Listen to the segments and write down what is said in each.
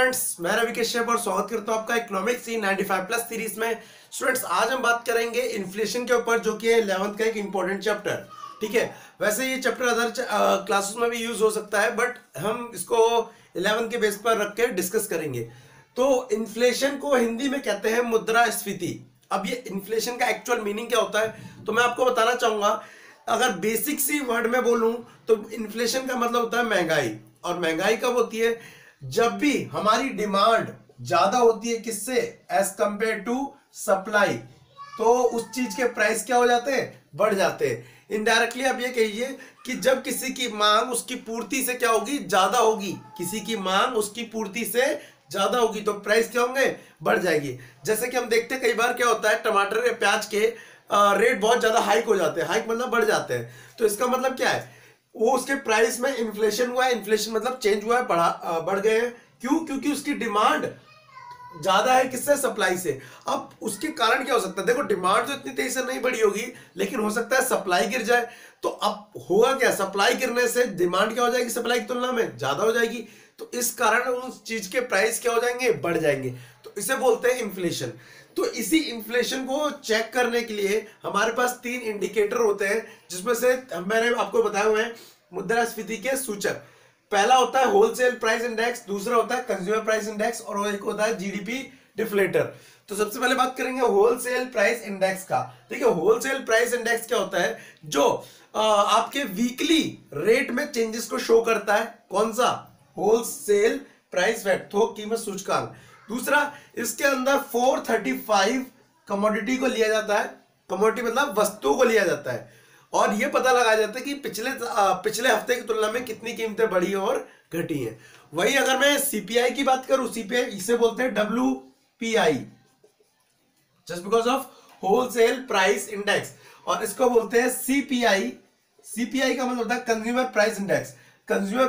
Students, मैं रवि कश्यप और स्वागत करता हूं आपका इकोनॉमिक्स 95 प्लस सीरीज में। स्टूडेंट्स, आज हम बात करेंगे इन्फ्लेशन के ऊपर, जो कि है 11th का एक इंपॉर्टेंट चैप्टर। ठीक है, वैसे ये चैप्टर अदर क्लासेस में भी यूज हो सकता है, बट हम इसको 11th के बेस पर रख के डिस्कस करेंगे। तो इन्फ्लेशन को हिंदी में कहते हैं मुद्रास्फीति। अब ये इन्फ्लेशन का एक्चुअल मीनिंग क्या होता है तो मैं आपको बताना चाहूंगा। अगर बेसिक सी वर्ड में बोलूं तो इन्फ्लेशन का मतलब होता है महंगाई। और महंगाई कब होती है? जब भी हमारी डिमांड ज्यादा होती है, किससे? एज कंपेयर टू सप्लाई, तो उस चीज के प्राइस क्या हो जाते हैं? बढ़ जाते हैं। इनडायरेक्टली आप ये कहिए कि जब किसी की मांग उसकी पूर्ति से क्या होगी? ज्यादा होगी। किसी की मांग उसकी पूर्ति से ज्यादा होगी तो प्राइस क्या होंगे? बढ़ जाएगी। जैसे कि हम देखते हैं कई बार क्या होता है, टमाटर या प्याज के रेट बहुत ज्यादा हाइक हो जाते हैं। हाइक मतलब बढ़ जाते हैं। तो इसका मतलब क्या है? वो उसके प्राइस में इन्फ्लेशन हुआ है। इन्फ्लेशन मतलब चेंज हुआ है, बढ़ गए हैं। क्यों? क्योंकि उसकी डिमांड ज्यादा है, किससे? सप्लाई से। अब उसके कारण क्या हो सकता है? देखो, डिमांड तो इतनी तेजी से नहीं बढ़ी होगी, लेकिन हो सकता है सप्लाई गिर जाए। तो अब होगा क्या? सप्लाई गिरने से डिमांड क्या हो जाएगी? सप्लाई की तुलना में ज्यादा हो जाएगी। तो इस कारण उस चीज के प्राइस क्या हो जाएंगे? बढ़ जाएंगे। तो इसे बोलते हैं इन्फ्लेशन। तो इसी इन्फ्लेशन को चेक करने के लिए हमारे पास 3 इंडिकेटर होते हैं, जिसमें से मैंने आपको बताए हुए हैं मुद्रास्फीति के सूचक। पहला होता है होलसेल प्राइस इंडेक्स, दूसरा होता है कंज्यूमर प्राइस इंडेक्स, और एक होता है जीडीपी डिफ्लेटर। तो सबसे पहले बात करेंगे होलसेल प्राइस इंडेक्स का। देखिए, होलसेल प्राइस इंडेक्स क्या होता है? जो आपके वीकली रेट में चेंजेस को शो करता है। कौन सा? होलसेल प्राइस वेट, थोक कीमत सूचकांक। दूसरा, इसके अंदर 435 कमोडिटी को लिया जाता है। कमोडिटी मतलब वस्तुओं को लिया जाता है, और यह पता लगाया जाता है कि पिछले हफ्ते की तुलना में कितनी कीमतें बढ़ी और घटी हैं। वही अगर मैं सीपीआई की बात करूं, सीपीआई इसे बोलते हैं WPI, just because of wholesale price index. और इसको बोलते हैं सीपीआई। सीपीआई का मतलब होता है consumer price index. Consumer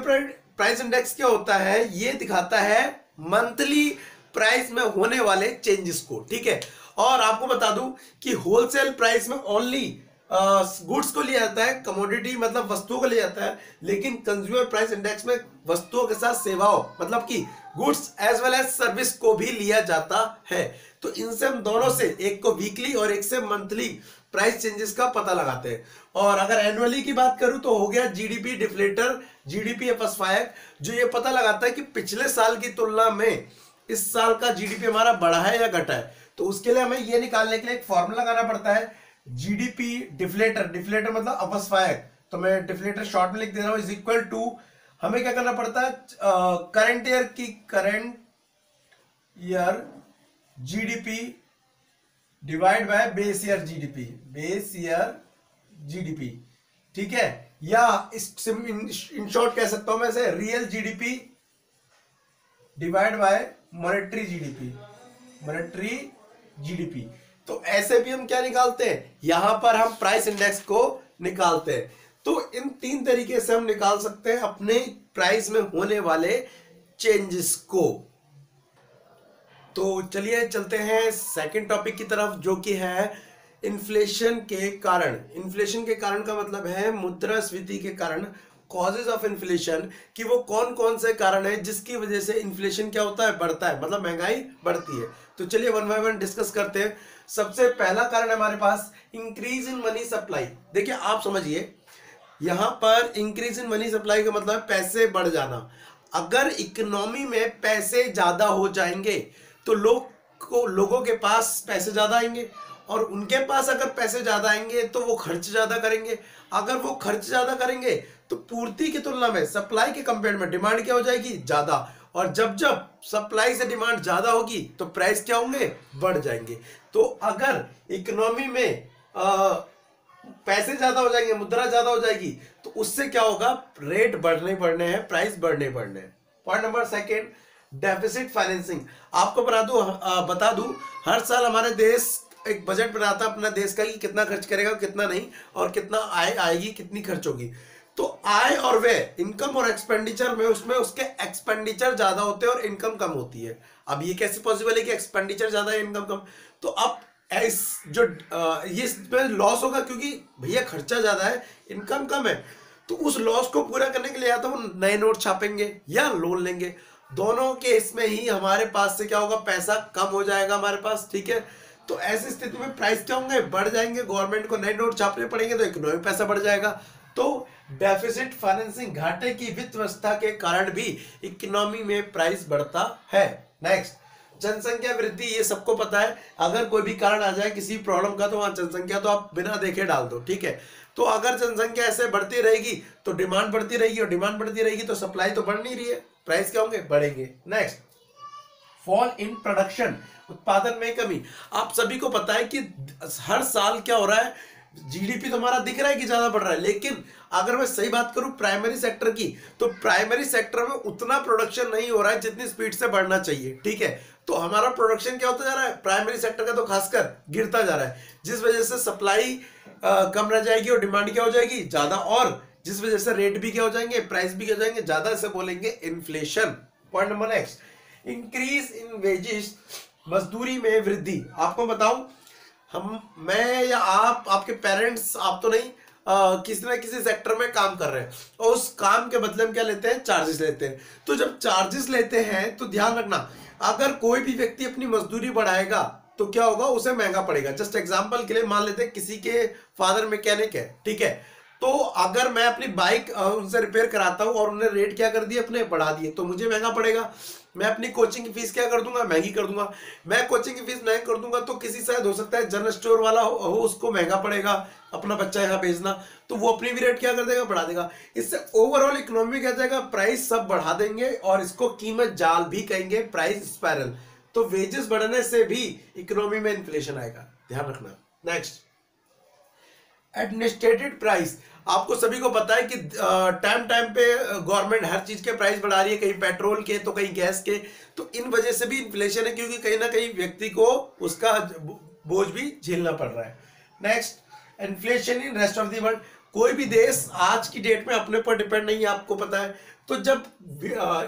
price index क्या होता है? ये दिखाता है मंथली प्राइस में होने वाले चेंजेस को। ठीक है, और आपको बता दूं कि होलसेल प्राइस में ओनली गुड्स को लिया जाता है, कमोडिटी मतलब वस्तुओं को लिया जाता है, लेकिन कंज्यूमर प्राइस इंडेक्स में वस्तुओं के साथ सेवाओं मतलब कि goods as well as service को भी लिया जाता है। तो इनसे हम दोनों से, एक को वीकली और एक से मंथली प्राइस चेंजेस का पता लगाते हैं। और अगर एनुअली की बात करूं तो हो गया जीडीपी डिफ्लेटर, जीडीपी एफएसवाई, जो ये पता लगाता है कि पिछले साल की तुलना में इस साल का जीडीपी हमारा बढ़ा है या घटा है। तो उसके लिए हमें ये निकालने के लिए एक फॉर्मूला लगाना पड़ता है, जीडीपी डिफ्लेटर। डिफ्लेटर मतलब अपस्फायक, तो मैं डिफ्लेटर शॉर्ट में लिख दे रहा हूं, इज इक्वल टू, हमें क्या करना पड़ता है? Current year GDP divide by base year GDP, base year GDP. ठीक है, या इन शॉर्ट कह सकता हूं मैं इसे real GDP divide by monetary GDP, monetary GDP. तो ऐसे भी हम क्या निकालते हैं? यहां पर हम प्राइस इंडेक्स को निकालते हैं। तो इन 3 तरीके से हम निकाल सकते हैं अपने प्राइस में होने वाले चेंजेस को। तो चलिए चलते हैं सेकंड टॉपिक की तरफ, जो कि है इन्फ्लेशन के कारण। इन्फ्लेशन के कारण का मतलब है मुद्रास्फीति के कारण, कॉजेज ऑफ इन्फ्लेशन, कि वो कौन कौन से कारण है जिसकी वजह से इन्फ्लेशन क्या होता है? बढ़ता है, मतलब महंगाई बढ़ती है। तो चलिए वन बाय वन डिस्कस करते हैं। सबसे पहला कारण है हमारे पास इंक्रीज इन मनी सप्लाई। देखिए, आप समझिए, यहां पर इंक्रीज इन मनी सप्लाई का मतलब पैसे बढ़ जाना। अगर इकोनॉमी में पैसे ज्यादा हो जाएंगे तो लोगों के पास पैसे ज्यादा आएंगे, और उनके पास अगर पैसे ज्यादा आएंगे तो वो खर्च ज्यादा करेंगे। अगर वो खर्च ज्यादा करेंगे तो पूर्ति की तुलना में, सप्लाई के कंपेयर में, डिमांड क्या हो जाएगी? ज्यादा। और जब जब सप्लाई से डिमांड ज्यादा होगी तो प्राइस क्या होंगे? बढ़ जाएंगे। तो अगर इकोनॉमी में पैसे ज्यादा हो जाएंगे, मुद्रा ज्यादा हो जाएगी, तो उससे क्या होगा? रेट बढ़ने पड़ने हैं, प्राइस बढ़ने पड़ने हैं। Point number second, deficit financing. आपको बता दूं, हर साल हमारे देश एक बजट बनाता है अपना देश का कि कितना खर्च करेगा, कितना नहीं, और कितना आय आएगी, कितनी खर्च होगी। तो आय और व्यय, इनकम और एक्सपेंडिचर में, उसमें उसके एक्सपेंडिचर ज्यादा होते हैं और इनकम कम होती है। अब ये कैसे पॉसिबल है कि एक्सपेंडिचर ज्यादा है, इनकम कम? तो अब ये इसमें लॉस होगा, क्योंकि भैया खर्चा ज्यादा है, इनकम कम है। तो उस लॉस को पूरा करने के लिए या तो वो नए नोट छापेंगे या लोन लेंगे। दोनों केस में ही हमारे पास से क्या होगा, पैसा कम हो जाएगा हमारे पास, ठीक है। तो ऐसी स्थिति में प्राइस क्या होंगे, बढ़ जाएंगे, गवर्नमेंट को नए नोट छापने पड़ेंगे तो इकोनॉमी पैसा बढ़ जाएगा। तो डेफिसिट फाइनेंसिंग, घाटे की वित्त व्यवस्था के कारण भी इकोनॉमी में प्राइस बढ़ता है। नेक्स्ट, जनसंख्या वृद्धि, ये सबको पता है, अगर कोई भी कारण आ जाए किसी प्रॉब्लम का तो वहां जनसंख्या तो आप बिना देखे डाल दो, ठीक है। तो अगर जनसंख्या ऐसे बढ़ती रहेगी तो डिमांड बढ़ती रहेगी, और डिमांड बढ़ती रहेगी तो सप्लाई तो बढ़ नहीं रही है, प्राइस क्या होंगे, बढ़ेंगे। नेक्स्ट, फॉल इन प्रोडक्शन, उत्पादन में कमी। आप सभी को पता है कि हर साल क्या हो रहा है, जीडीपी तो हमारा दिख रहा है कि ज्यादा बढ़ रहा है, लेकिन अगर मैं सही बात करूं प्राइमरी सेक्टर की, तो प्राइमरी सेक्टर में उतना प्रोडक्शन नहीं हो रहा है जितनी स्पीड से बढ़ना चाहिए, ठीक है। तो हमारा प्रोडक्शन क्या होता जा रहा है, प्राइमरी सेक्टर का तो खासकर गिरता जा रहा है, जिस वजह से सप्लाई कम रह जाएगी और डिमांड क्या हो जाएगी, ज्यादा, और जिस वजह से रेट भी क्या हो जाएंगे, प्राइस भी क्या हो जाएंगे ज्यादा, इसे बोलेंगे inflation. Point number next, increase in wages, मजदूरी में वृद्धि। आपको बताऊं, मैं या आप, आपके पेरेंट्स, आप तो नहीं, किसी ना किसी सेक्टर में काम कर रहे हैं और उस काम के बदले में क्या लेते हैं, चार्जेस लेते हैं। तो जब चार्जेस लेते हैं तो ध्यान रखना, अगर कोई भी व्यक्ति अपनी मजदूरी बढ़ाएगा तो क्या होगा, उसे महंगा पड़ेगा। जस्ट एग्जांपल के लिए मान लेते हैं किसी के फादर मैकेनिक है, ठीक है, तो अगर मैं अपनी बाइक उनसे रिपेयर कराता हूं और उन्होंने रेट क्या कर दिए, अपने बढ़ा दिए, तो मुझे महंगा पड़ेगा। मैं अपनी कोचिंग की फीस क्या कर दूंगा, महंगी कर दूंगा। मैं कोचिंग की फीस महंगी कर दूंगा तो किसी शायद हो सकता है जनरल स्टोर वाला हो, उसको महंगा पड़ेगा अपना बच्चा यहाँ भेजना, तो वो अपनी भी रेट क्या कर देगा, बढ़ा देगा। इससे ओवरऑल इकोनॉमी क्या जाएगा, प्राइस सब बढ़ा देंगे, और इसको कीमत जाल भी कहेंगे, प्राइस स्पाइरल। तो वेजेस बढ़ने से भी इकोनॉमी में इन्फ्लेशन आएगा, ध्यान रखना। Next, administrated price. आपको सभी को पता है कि टाइम टाइम पे गवर्नमेंट हर चीज के प्राइस बढ़ा रही है, कहीं पेट्रोल के तो कहीं गैस के, तो इन वजह से भी इन्फ्लेशन है, क्योंकि कहीं ना कहीं व्यक्ति को उसका बोझ भी झेलना पड़ रहा है। Next, inflation in rest of the world. कोई भी देश आज की डेट में अपने पर डिपेंड नहीं है, आपको पता है। तो जब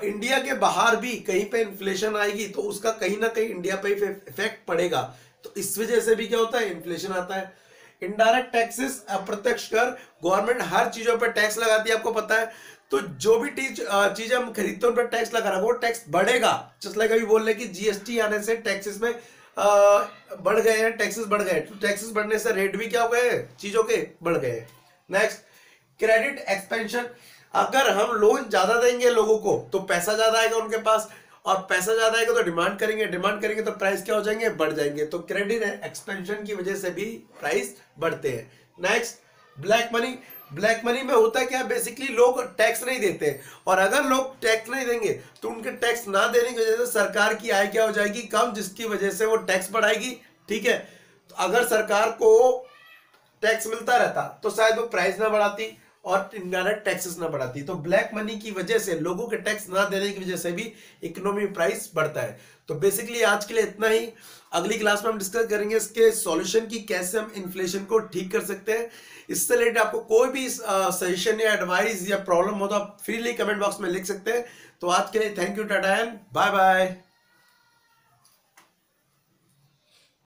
इंडिया के बाहर भी कहीं पे इन्फ्लेशन आएगी तो उसका कहीं ना कहीं इंडिया पे इफेक्ट पड़ेगा, तो इस वजह से भी क्या होता है, इन्फ्लेशन आता है। इनडायरेक्ट टैक्सेस, अप्रत्यक्ष कर, गवर्नमेंट हर चीजों पर टैक्स लगाती है, आपको पता है। तो जो भी चीजें हम खरीदते हैं उन पर टैक्स लगा रहा है, वो टैक्स बढ़ेगा। जस्ट लाइक अभी बोल रहे कि जीएसटी आने से टैक्सेस में बढ़ गए हैं, टैक्सेस बढ़ गए, तो टैक्सेस बढ़ने से रेट भी क्या हो गए, चीजों के बढ़ गए। Next, credit expansion. अगर हम लोन ज्यादा देंगे लोगों को तो पैसा ज्यादा आएगा उनके पास, और पैसा ज्यादा आएगा तो डिमांड करेंगे, डिमांड करेंगे तो प्राइस क्या हो जाएंगे, बढ़ जाएंगे। तो क्रेडिट एक्सपेंशन की वजह से भी प्राइस बढ़ते हैं। Next, black money. Black money में होता है क्या, बेसिकली लोग टैक्स नहीं देते, और अगर लोग टैक्स नहीं देंगे तो उनके टैक्स ना देने की वजह से सरकार की आय क्या हो जाएगी, कम, जिसकी वजह से वो टैक्स बढ़ाएगी, ठीक है। तो अगर सरकार को टैक्स मिलता रहता तो शायद वो प्राइस ना बढ़ाती और इनडायरेक्ट टैक्सेस ना बढ़ाती। तो ब्लैक मनी की वजह से, लोगों के टैक्स ना देने की वजह से भी इकोनॉमी प्राइस बढ़ता है। तो बेसिकली आज के लिए इतना ही। अगली क्लास में हम डिस्कस करेंगे इसके सॉल्यूशन की, कैसे हम इन्फ्लेशन को ठीक कर सकते हैं। इससे रिलेटेड आपको कोई भी सजेशन या एडवाइस या प्रॉब्लम हो तो आप फ्रीली कमेंट बॉक्स में लिख सकते हैं। तो आज के लिए thank you, tata and bye bye.